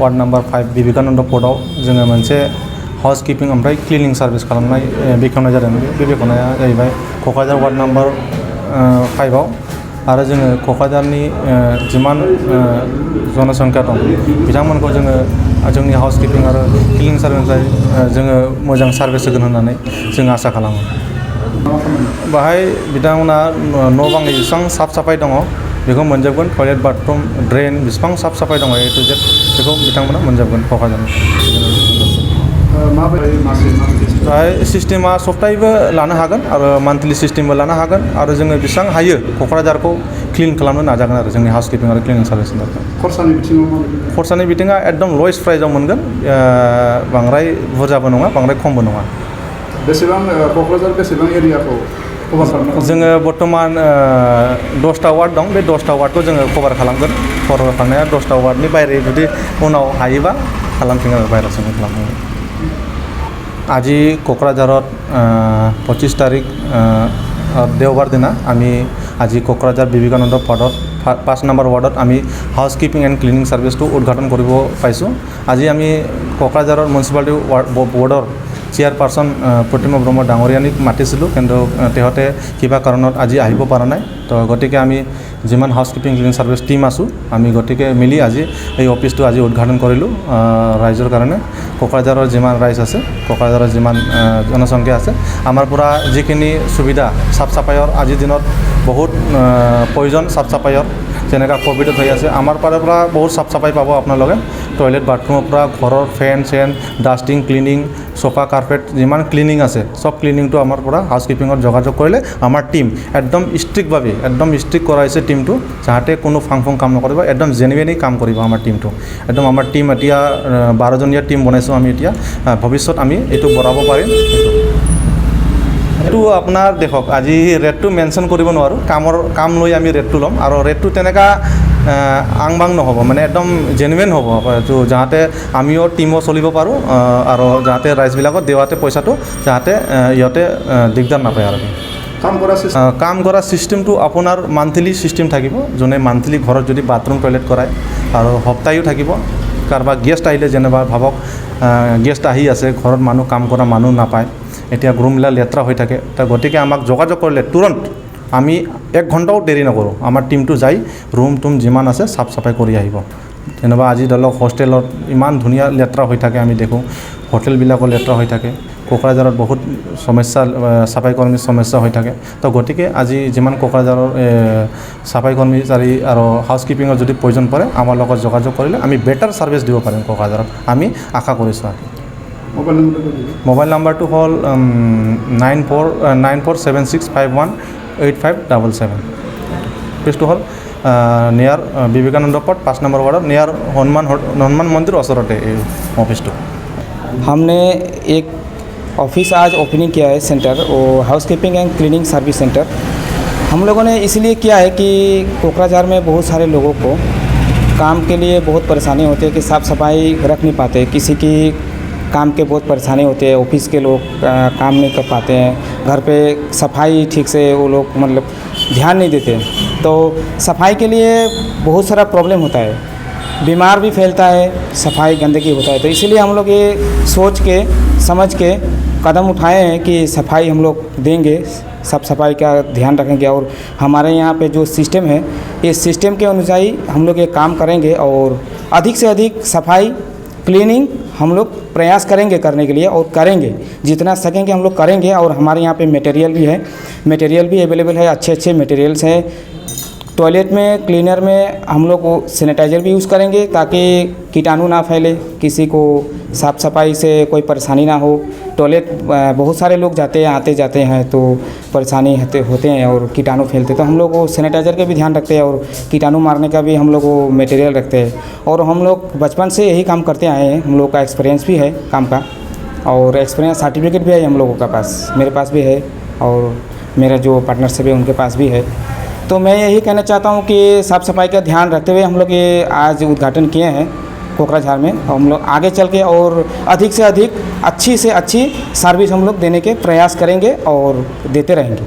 Ward number 5 Vivekananda पदआव जोङो मोनसे house keeping ओमफ्राय क्लिनिंग सार्भिस खालामनाय बेखेवनाय जादों। बे बेखेवनाया जाहैबाय क'क्राझार वार्ड नम्बर 5आव आरो जोङो क'क्राझारनि जिमान जनसंख्या दं बिथांमोनखौ जोङो जोंनि हाउस कीपिंग आरो क्लिनिंग सार्भिसनिफ्राय जोङो मोजां सार्भिस होगोन होननानै जों आसा खालामो। बाहाय बिथांमोना न' बांनि जेसेबां साफ साफाय दङ बेखौ मोनजोबगोन। टयलेट बाथरुम ड्रेन बेसेबां साफ साफाय दङ ए टु जेड बेखौ बिथांमोना मोनजोबगोन क'क्राझारनि। ओमफ्राय सिस्टेमा सप्ताहैबो लानो हागोन आरो मान्थलि सिस्टेमबो लानो हागोन आरो जोङो बेसेबां हायो क'क्राझारखौ क्लिन खालामनो नाजागोन आरो जोंनि हाउस कीपिंग आरो क्लिनिंग सार्भिसनि थाखाय। खरसानि बिथिङा एकदम लवेस्ट प्राइसआव मोनगोन, बांद्राय बुरजाबो नङा बांद्राय खमबो नङा। बेसेबां क'क्राझार बेसेबां एरियाखौ कभार खालामनो? जोङो बर्तमान 10टा वार्ड दं, बे 10टा वार्डखौ जोङो कभार खालामगोन। कभार खालामनाया 10टा वार्डनि बाहेर जुदि उनाव हायोबा खालामफिनगोन आरो बाहेरासिम खालामगोन। আজি क'क्राझारत 25 तारिख देवबार दिना आमी আজি क'क्राझार विवेकानंद पदत 5 नम्बर वार्डत आमी हाउस कीपिंग एंड क्लिनिंग सार्भिसটো उद्घाटन কৰিব পাইছোঁ। আজি আমি क'क्राझार म्युनिसिपालिटी बोर्डर চেয়াৰপাৰ্চন প্ৰতিমা ব্ৰহ্ম ডাঙৰীয়ানীক মাতিছিলোঁ, কিন্তু তেহঁতে কিবা কাৰণত আজি আহিব পৰা নাই। তো গতিকে আমি যিমান house keeping cleaning service team আছোঁ আমি গতিকে মিলি আজি এই অফিসটো আজি উদ্ঘাটন কৰিলোঁ ৰাইজৰ কাৰণে। কোকৰাঝাৰৰ যিমান ৰাইজ আছে, কোকৰাঝাৰৰ যিমান জনসংখ্যা আছে, আমাৰ পৰা যিখিনি সুবিধা সাফ সাফাইৰ আজিৰ দিনত বহুত প্ৰয়োজন সাফ সাফাইৰ, যেনেকৈ কোভিডত হৈ আছে আমাৰ পৰা বহুত সাফ সাফাই পাব আপোনালোকে। টয়লেট বাথৰুমৰ পৰা ঘৰৰ ফেন চেন ডাষ্টিং ক্লিনিং সোফা কাৰ্পেট যিমান ক্লিনিং আছে সব ক্লিনিংটো আমাৰ পৰা হাউচ কিপিঙত যোগাযোগ কৰিলে আমাৰ টিম একদম ষ্ট্ৰিক্টভাৱে একদম ষ্ট্ৰিক্ট কৰাইছে টিমটো, যাতে কোনো ফাং ফুং কাম নকৰিব, একদম জেনুইনলি কাম কৰিব আমাৰ টিমটো। একদম আমাৰ টিম এতিয়া 12জনীয়া টিম বনাইছোঁ আমি এতিয়া, ভৱিষ্যত আমি এইটো বঢ়াব পাৰিম। এইটো আপোনাৰ দেখক আজি ৰেটটো মেনশ্যন কৰিব নোৱাৰোঁ, কাম লৈ আমি ৰেটটো ল'ম আৰু ৰেটটো তেনেকুৱা আং বাং নহ'ব, মানে একদম জেনুইন হ'ব তো, যাতে আমিও টিমো চলিব পাৰোঁ আৰু যাতে ৰাইজবিলাকক দেৱাতে পইচাটো যাতে ইহঁতে দিগদাৰ নাপায়। আৰু কাম কৰা চিষ্টেমটো আপোনাৰ মান্থলি চিষ্টেম থাকিব, যোনে মান্থলি ঘৰত যদি বাথৰুম টয়লেট কৰায়, আৰু সপ্তাহিও থাকিব। কাৰোবাৰ গেষ্ট আহিলে যেনিবা ভাবক গেষ্ট আহি আছে, ঘৰত মানুহ কাম কৰা মানুহ নাপায়, এতিয়া ৰুমবিলাক লেতেৰা হৈ থাকে, গতিকে আমাক যোগাযোগ কৰিলে তুৰন্ত আমি 1 ঘণ্টাও দেৰি নকৰোঁ, আমাৰ টিমটো যাই ৰুম টুম যিমান আছে চাফ চাফাই কৰি আহিব। যেনিবা আজি ধৰক হোষ্টেলত ইমান ধুনীয়া লেতেৰা হৈ থাকে, আমি দেখোঁ হোটেলবিলাকো লেতেৰা হৈ থাকে, কোকৰাঝাৰত বহুত সমস্যা চাফাই কৰ্মীৰ সমস্যা হৈ থাকে। তো গতিকে আজি যিমান কোকৰাঝাৰৰ চাফাই কৰ্মচাৰী আৰু হাউচ কিপিঙৰ যদি প্ৰয়োজন পৰে আমাৰ লগত যোগাযোগ কৰিলে আমি বেটাৰ ছাৰ্ভিচ দিব পাৰিম কোকৰাঝাৰত, আমি আশা কৰিছোঁ। আৰু মোবাইল নাম্বাৰটো হ'ল 9476518577। প্লেচটো হ'ল নিয়াৰ विवेकानंद पथ 5 नंबर वार्ड नियर हनुमान मंदिर ओसरते ऑफिस। हमने एक ऑफिस आज ओपनिंग किया है सेंटर, वो house keeping and cleaning service centre. हम लोगों ने इसलिए किया है कि कोकराझार में बहुत सारे लोगों को काम के लिए बहुत परेशानी होती है कि साफ़ सफाई रख नहीं पाते, किसी की काम के बहुत परेशानी होती है, ऑफिस के लोग काम नहीं कर पाते हैं, घर पे सफाई ठीक से वो लोग मतलब ध्यान नहीं देते, तो सफाई के लिए बहुत सारा प्रॉब्लम होता है, बीमार भी फैलता है, सफाई गंदगी होता है। तो इसीलिए हम लोग ये सोच के समझ के कदम उठाए हैं कि सफाई हम लोग देंगे, साफ सफाई का ध्यान रखेंगे और हमारे यहाँ पे जो सिस्टम है इस सिस्टम के अनुसार ही हम लोग ये काम करेंगे और अधिक से अधिक सफाई क्लीनिंग हम लोग प्रयास करेंगे करने के लिए और करेंगे, जितना सकेंगे हम लोग करेंगे। और हमारे यहाँ पे मटेरियल भी है, मटेरियल भी अवेलेबल है, अच्छे अच्छे मटेरियल्स हैं। टॉयलेट में क्लीनर में हम लोग सैनिटाइज़र भी यूज़ करेंगे ताकि कीटाणु ना फैले, किसी को साफ़ सफाई से कोई परेशानी ना हो। टॉयलेट बहुत सारे लोग जाते हैं आते जाते हैं तो परेशानी होते हैं और कीटाणु फैलते, तो हम लोग वो सैनिटाइज़र का भी ध्यान रखते हैं और कीटाणु मारने का भी हम लोग वो मटेरियल रखते हैं। और हम लोग बचपन से यही काम करते आए हैं, हम लोग का एक्सपीरियंस भी है काम का और एक्सपीरियंस सर्टिफिकेट भी है हम लोगों का पास, मेरे पास भी है और मेरा जो पार्टनरशिप है उनके पास भी है। तो मैं यही कहना चाहता हूँ कि साफ़ सफाई का ध्यान रखते हुए हम लोग ये आज उद्घाटन किए हैं कोकराझार में, और हम लोग आगे चल के और अधिक से अधिक अच्छी से अच्छी सर्विस हम लोग देने के प्रयास करेंगे और देते रहेंगे।